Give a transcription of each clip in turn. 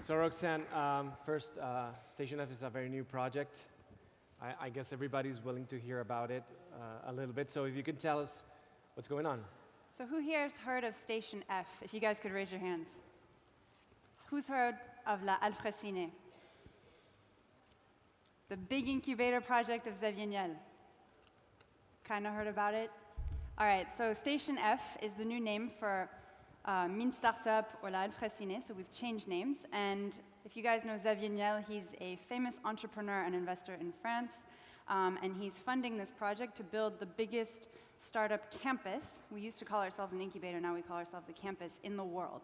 So Roxanne, first, Station F is a very new project. I guess everybody's willing to hear about it a little bit. So if you could tell us what's going on. So who here has heard of Station F? If you guys could raise your hands. Who's heard of La Alfresine? The big incubator project of Xavier Niel. Kind of heard about it? All right, so Station F is the new name for Mine Startup or La Alfresine, so we've changed names. And if you guys know Xavier Niel, he's a famous entrepreneur and investor in France, and he's funding this project to build the biggest startup campus. We used to call ourselves an incubator, now we call ourselves a campus in the world.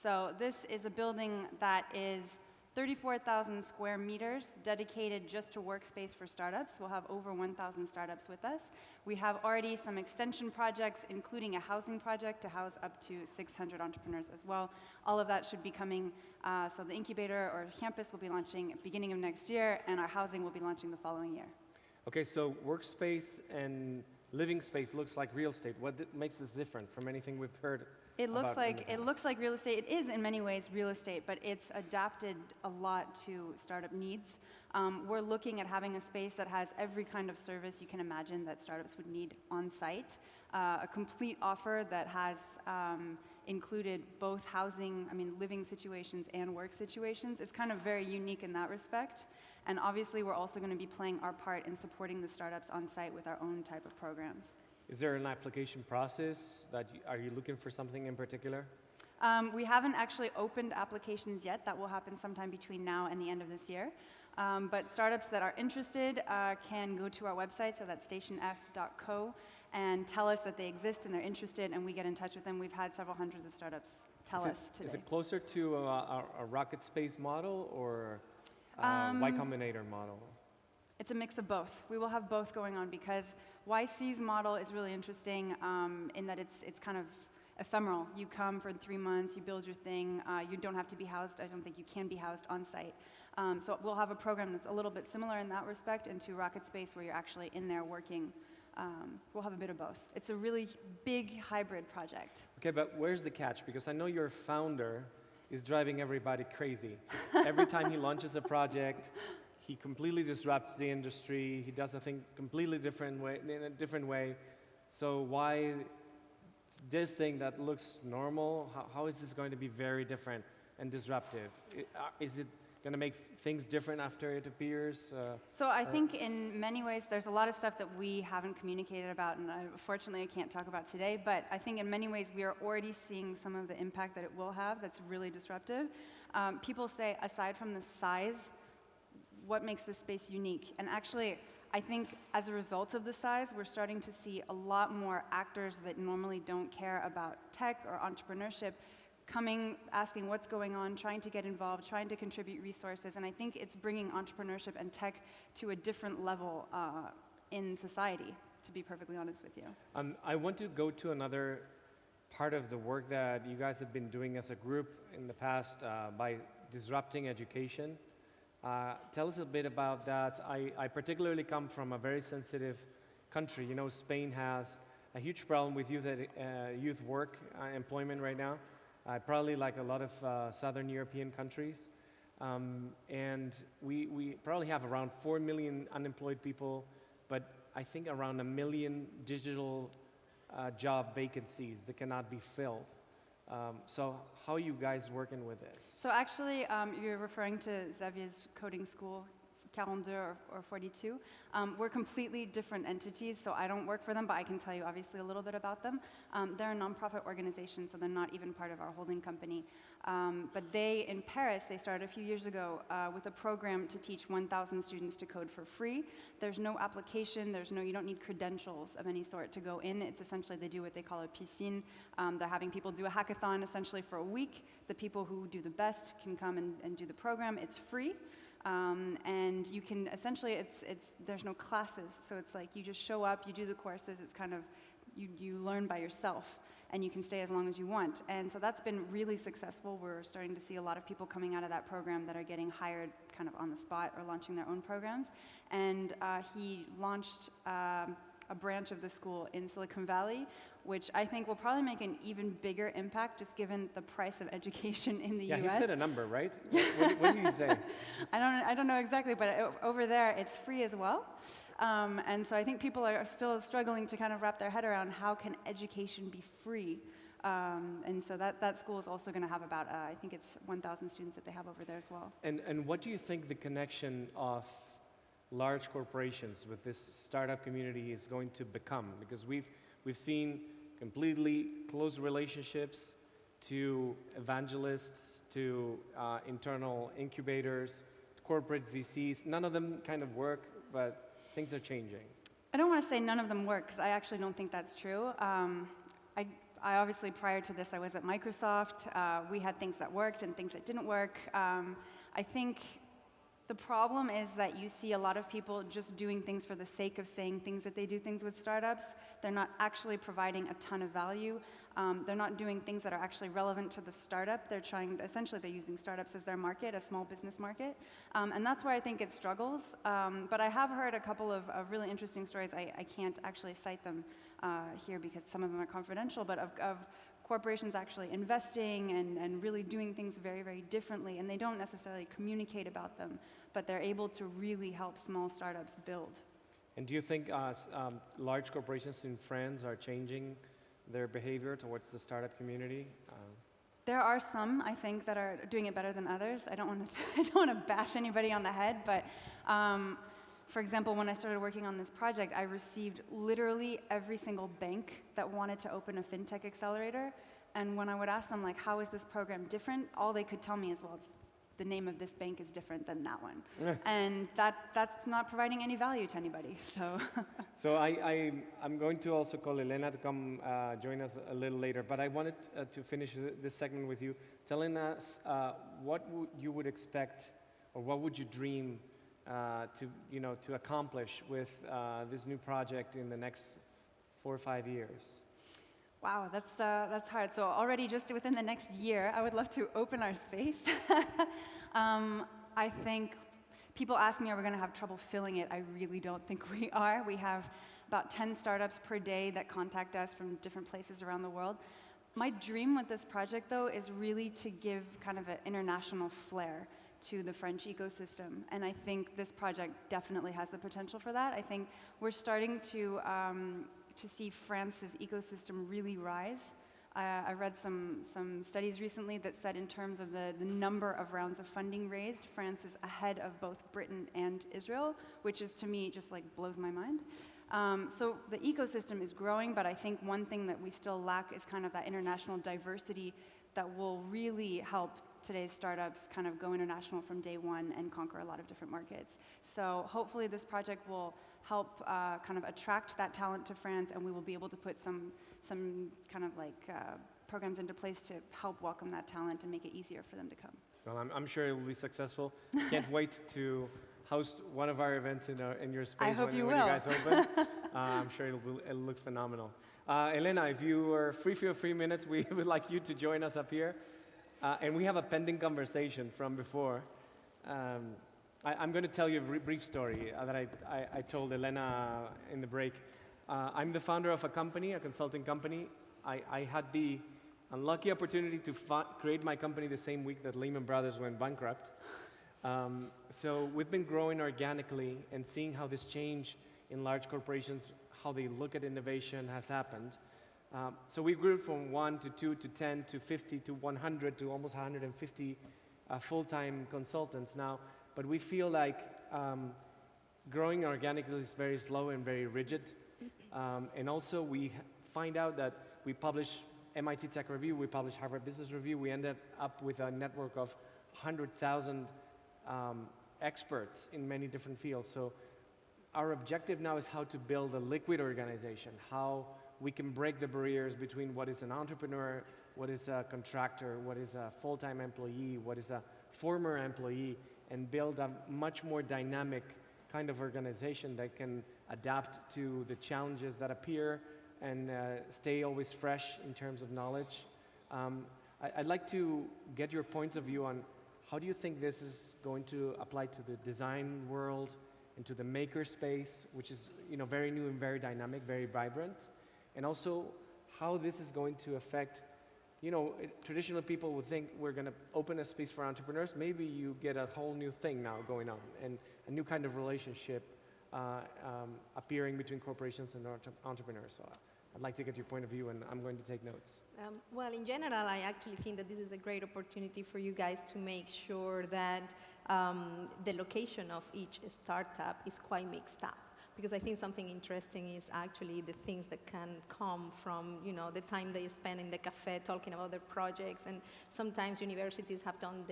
So this is a building that is 34,000 square meters dedicated just to workspace for startups. We'll have over 1,000 startups with us. We have already some extension projects, including a housing project to house up to 600 entrepreneurs as well. All of that should be coming, so the incubator or campus will be launching at the beginning of next year, and our housing will be launching the following year. Okay, so workspace and living space looks like real estate. What makes this different from anything we've heard? It looks like real estate. It is in many ways real estate, but it's adapted a lot to startup needs. We're looking at having a space that has every kind of service you can imagine that startups would need on site. A complete offer that has included both housing, living situations and work situations. It's kind of very unique in that respect. And obviously, we're also going to be playing our part in supporting the startups on site with our own type of programs. Is there an application process? Are you looking for something in particular? We haven't actually opened applications yet. That will happen sometime between now and the end of this year. But startups that are interested can go to our website, so that's stationf.co, and tell us that they exist and they're interested, and we get in touch with them. We've had several hundreds of startups tell us today. Is it closer to a rocket space model or a Y Combinator model? It's a mix of both. We will have both going on because YC's model is really interesting in that it's kind of ephemeral. You come for 3 months, you build your thing, you don't have to be housed. I don't think you can be housed on site. So we'll have a program that's a little bit similar in that respect into Rocket Space where you're actually in there working. We'll have a bit of both. It's a really big hybrid project. Okay, but where's the catch? Because I know your founder is driving everybody crazy. Every time he launches a project, he completely disrupts the industry. He does a thing completely in a different way. So why this thing that looks normal, how is this going to be very different and disruptive? Is it going to make things different after it appears? So I think in many ways there's a lot of stuff that we haven't communicated about, and unfortunately I can't talk about today, but I think in many ways we are already seeing some of the impact that it will have that's really disruptive. People say, aside from the size, what makes this space unique? And actually, I think as a result of the size, we're starting to see a lot more actors that normally don't care about tech or entrepreneurship coming, asking what's going on, trying to get involved, trying to contribute resources. And I think it's bringing entrepreneurship and tech to a different level in society, to be perfectly honest with you. I want to go to another part of the work that you guys have been doing as a group in the past by disrupting education. Tell us a bit about that. I particularly come from a very sensitive country. You know, Spain has a huge problem with youth work employment right now, probably like a lot of Southern European countries. And we probably have around 4 million unemployed people, but I think around 1 million digital job vacancies that cannot be filled. So how are you guys working with this? So actually, you're referring to Xavier's coding school, 42 or 42. We're completely different entities, so I don't work for them, but I can tell you obviously a little bit about them. They're a nonprofit organization, so they're not even part of our holding company. But in Paris, they started a few years ago with a program to teach 1,000 students to code for free. There's no application, you don't need credentials of any sort to go in. It's essentially, they do what they call a piscine. They're having people do a hackathon essentially for a week. The people who do the best can come and do the program. It's free. And you can essentially, there's no classes, so it's like you just show up, you do the courses, it's kind of, you learn by yourself, and you can stay as long as you want. And so that's been really successful. We're starting to see a lot of people coming out of that program that are getting hired kind of on the spot or launching their own programs. And he launched a branch of the school in Silicon Valley which I think will probably make an even bigger impact just given the price of education in the Yeah, US. he said a number, right? What did you say? I don't know exactly, but over there it's free as well. And so I think people are still struggling to kind of wrap their head around how can education be free. And so that school is also going to have about, I think it's 1,000 students that they have over there as well. And what do you think the connection of large corporations with this startup community is going to become? Because we've seen completely close relationships to evangelists, to internal incubators, to corporate VCs. None of them kind of work, but things are changing. I don't want to say none of them work, because I actually don't think that's true. I obviously, prior to this, I was at Microsoft. We had things that worked and things that didn't work. I think the problem is that you see a lot of people just doing things for the sake of saying things that they do things with startups. They're not actually providing a ton of value. They're not doing things that are actually relevant to the startup. Essentially they're using startups as their market, a small business market. And that's where I think it struggles. But I have heard a couple of really interesting stories. I can't actually cite them here because some of them are confidential, but of corporations actually investing and really doing things very, very differently. And they don't necessarily communicate about them, but they're able to really help small startups build. And do you think large corporations in France are changing their behavior towards the startup community? There are some, I think, that are doing it better than others. I don't want to bash anybody on the head, but for example, when I started working on this project, I received literally every single bank that wanted to open a fintech accelerator. And when I would ask them, like, how is this program different? All they could tell me is, well, the name of this bank is different than that one. And that's not providing any value to anybody, so. So I'm going to also call Elena to come join us a little later, but I wanted to finish this segment with you, telling us what you would expect, or what would you dream to accomplish with this new project in the next 4 or 5 years? Wow, that's hard. So already just within the next year, I would love to open our space. I think people ask me, are we going to have trouble filling it? I really don't think we are. We have about 10 startups per day that contact us from different places around the world. My dream with this project, though, is really to give kind of an international flair to the French ecosystem. And I think this project definitely has the potential for that. I think we're starting to see France's ecosystem really rise. I read some studies recently that said in terms of the number of rounds of funding raised, France is ahead of both Britain and Israel, which is, to me, just like blows my mind. So the ecosystem is growing, but I think one thing that we still lack is kind of that international diversity that will really help today's startups kind of go international from day one and conquer a lot of different markets. So hopefully this project will help kind of attract that talent to France, and we will be able to put some kind of like programs into place to help welcome that talent and make it easier for them to come. Well, I'm sure it will be successful. Can't wait to host one of our events in your space when you guys open. I'm sure it'll look phenomenal. Elena, if you are free for a few minutes, we would like you to join us up here. And we have a pending conversation from before. I'm going to tell you a brief story that I told Elena in the break. I'm the founder of a company, a consulting company. I had the unlucky opportunity to create my company the same week that Lehman Brothers went bankrupt. So we've been growing organically and seeing how this change in large corporations, how they look at innovation has happened. So we grew from 1 to 2 to 10 to 50 to 100 to almost 150 full-time consultants now. But we feel like growing organically is very slow and very rigid. And also we find out that we publish MIT Tech Review, we publish Harvard Business Review, we ended up with a network of 100,000 experts in many different fields. So our objective now is how to build a liquid organization, how we can break the barriers between what is an entrepreneur, what is a contractor, what is a full-time employee, what is a former employee, and build a much more dynamic kind of organization that can adapt to the challenges that appear and stay always fresh in terms of knowledge. I'd like to get your points of view on how do you think this is going to apply to the design world and to the maker space, which is very new and very dynamic, very vibrant, and also how this is going to affect, traditional people would think we're going to open a space for entrepreneurs. Maybe you get a whole new thing now going on, and a new kind of relationship appearing between corporations and entrepreneurs. So I'd like to get your point of view, and I'm going to take notes. Well, in general, I actually think that this is a great opportunity for you guys to make sure that the location of each startup is quite mixed up. Because I think something interesting is actually the things that can come from, the time they spend in the cafe talking about their projects. And sometimes universities have done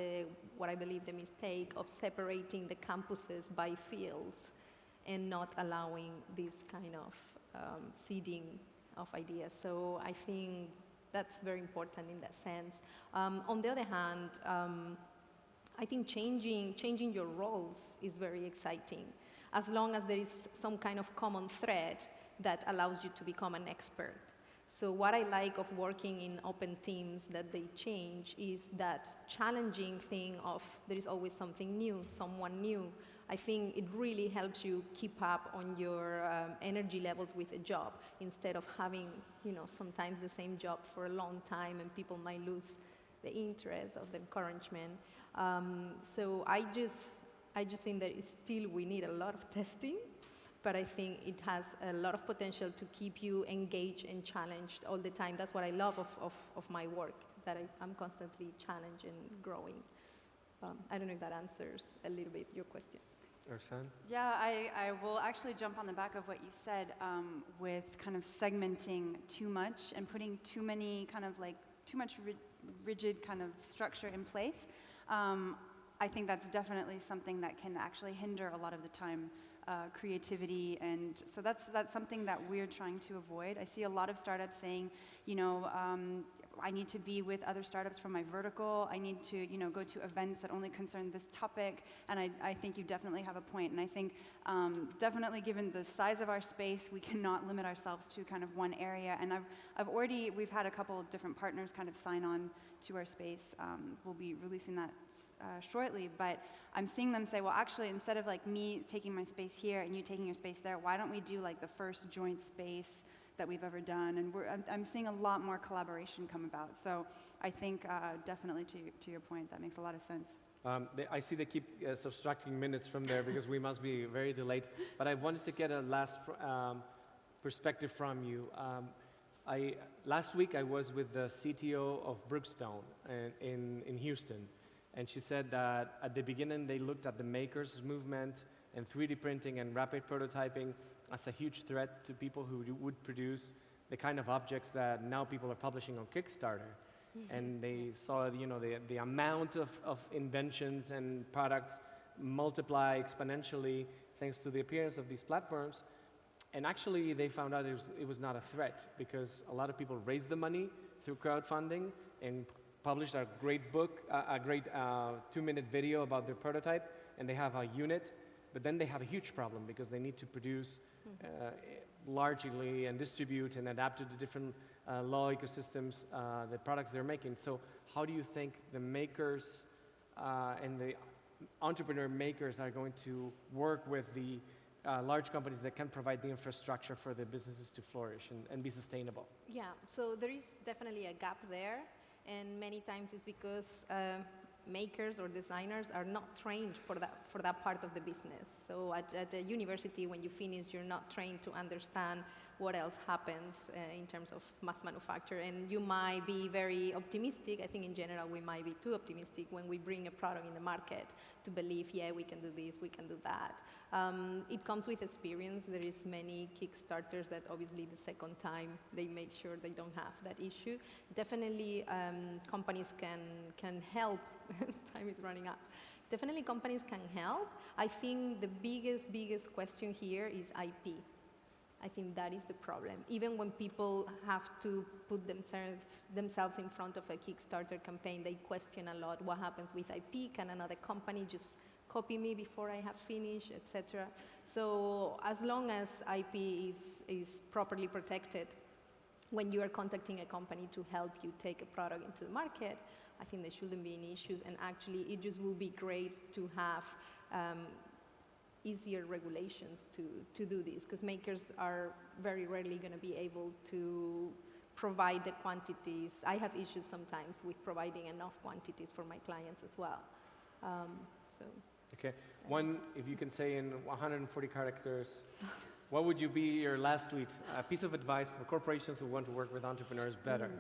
what I believe the mistake of separating the campuses by fields and not allowing this kind of seeding of ideas. So I think that's very important in that sense. On the other hand, I think changing your roles is very exciting, as long as there is some kind of common thread that allows you to become an expert. So what I like of working in open teams that they change is that challenging thing of there is always something new, someone new. I think it really helps you keep up on your energy levels with a job, instead of having, sometimes the same job for a long time, and people might lose the interest of the encouragement. So I just think that we need a lot of testing, but I think it has a lot of potential to keep you engaged and challenged all the time. That's what I love of my work, that I'm constantly challenged and growing. I don't know if that answers a little bit your question. Roxanne? Yeah, I will actually jump on the back of what you said with kind of segmenting too much and putting too much rigid kind of structure in place. I think that's definitely something that can actually hinder a lot of the time creativity, and so that's something that we're trying to avoid. I see a lot of startups saying, I need to be with other startups from my vertical. I need to, go to events that only concern this topic. And I think you definitely have a point. And I think definitely, given the size of our space, we cannot limit ourselves to kind of one area. And we've had a couple of different partners kind of sign on to our space. We'll be releasing that shortly. But I'm seeing them say, well, actually, instead of like me taking my space here and you taking your space there, why don't we do like the first joint space that we've ever done? And I'm seeing a lot more collaboration come about. So I think definitely to your point, that makes a lot of sense. I see they keep subtracting minutes from there because we must be very delayed. But I wanted to get a last perspective from you. Last week I was with the CTO of Brookstone in Houston. And she said that at the beginning they looked at the makers movement and 3D printing and rapid prototyping as a huge threat to people who would produce the kind of objects that now people are publishing on Kickstarter. And they saw, the amount of inventions and products multiply exponentially thanks to the appearance of these platforms. And actually, they found out it was not a threat, because a lot of people raised the money through crowdfunding and published a great book, a great 2-minute video about their prototype, and they have a unit. But then they have a huge problem because they need to produce largely and distribute and adapt to the different law ecosystems, the products they're making. So how do you think the makers and the entrepreneur makers are going to work with the large companies that can provide the infrastructure for the businesses to flourish and be sustainable? Yeah, so there is definitely a gap there, and many times it's because makers or designers are not trained for that part of the business. So at a university, when you finish, you're not trained to understand what else happens in terms of mass manufacture. And you might be very optimistic. I think in general we might be too optimistic when we bring a product in the market to believe, yeah, we can do this, we can do that. It comes with experience. There is many Kickstarters that obviously the second time they make sure they don't have that issue. Definitely companies can help. Time is running up. Definitely companies can help. I think the biggest question here is IP. I think that is the problem. Even when people have to put themselves in front of a Kickstarter campaign, they question a lot what happens with IP. Can another company just copy me before I have finished, etc. So as long as IP is properly protected, when you are contacting a company to help you take a product into the market, I think there shouldn't be any issues. And actually, it just will be great to have easier regulations to do this, because makers are very rarely going to be able to provide the quantities. I have issues sometimes with providing enough quantities for my clients as well. So. Okay. One, if you can say in 140 characters, what would you be your last tweet? A piece of advice for corporations who want to work with entrepreneurs better.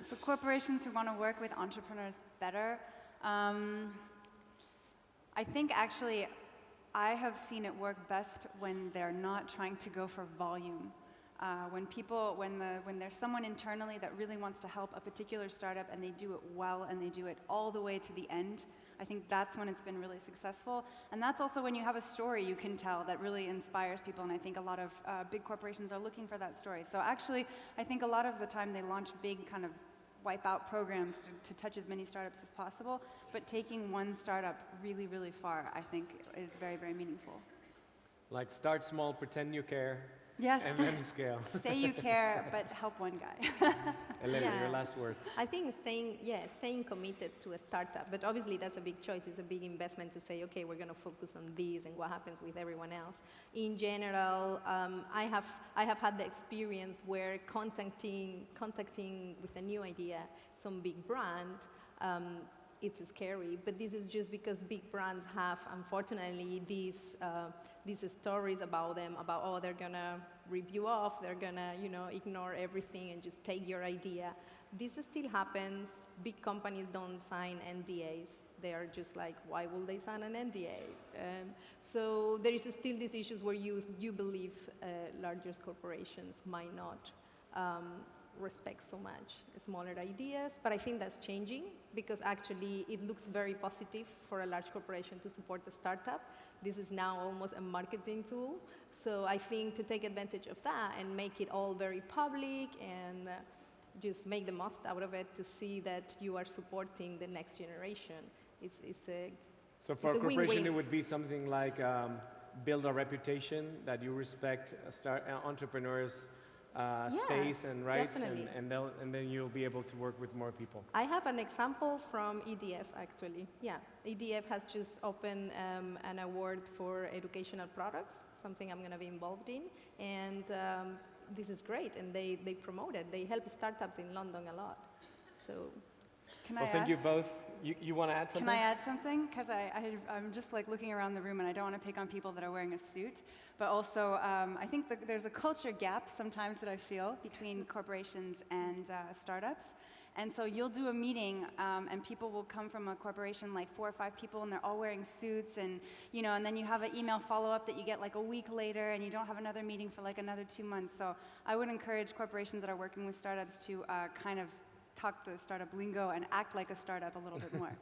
For corporations who want to work with entrepreneurs better, I think actually I have seen it work best when they're not trying to go for volume. When there's someone internally that really wants to help a particular startup and they do it well and they do it all the way to the end, I think that's when it's been really successful. And that's also when you have a story you can tell that really inspires people, and I think a lot of big corporations are looking for that story. So actually, I think a lot of the time they launch big kind of wipe-out programs to touch as many startups as possible, but taking one startup really, really far, I think, is very, very meaningful. Like start small, pretend you care, yes. and then scale. Say you care, but help one guy. Elena, your last words. I think staying committed to a startup, but obviously that's a big choice. It's a big investment to say, okay, we're going to focus on these and what happens with everyone else. In general, I have had the experience where contacting with a new idea some big brand, it's scary, but this is just because big brands have, unfortunately, these stories about them, about, oh, they're gonna rip you off, they're gonna, ignore everything and just take your idea. This still happens. Big companies don't sign NDAs. They are just like, why will they sign an NDA? So there is still these issues where you believe larger corporations might not respect so much smaller ideas, but I think that's changing because actually it looks very positive for a large corporation to support a startup. This is now almost a marketing tool. So I think to take advantage of that and make it all very public and just make the most out of it to see that you are supporting the next generation. So for a corporation, win-win. it would be something like build a reputation that you respect entrepreneurs' space and rights, and then you'll be able to work with more people. I have an example from EDF, actually. Yeah, EDF has just opened an award for educational products, something I'm going to be involved in, and this is great, and they promote it. They help startups in London a lot. So. Thank you both. You want to add something? Can I add something? Because I'm just like looking around the room and I don't want to pick on people that are wearing a suit, but also I think there's a culture gap sometimes that I feel between corporations and startups. And so you'll do a meeting and people will come from a corporation, like 4 or 5 people, and they're all wearing suits, and and then you have an email follow-up that you get like a week later, and you don't have another meeting for like another 2 months. So I would encourage corporations that are working with startups to kind of talk the startup lingo and act like a startup a little bit more.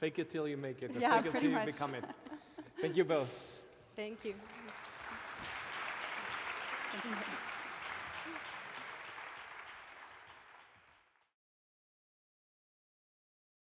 Fake it till you make it. Yeah, fake it till you become it. Thank you both. Thank you. Thank you.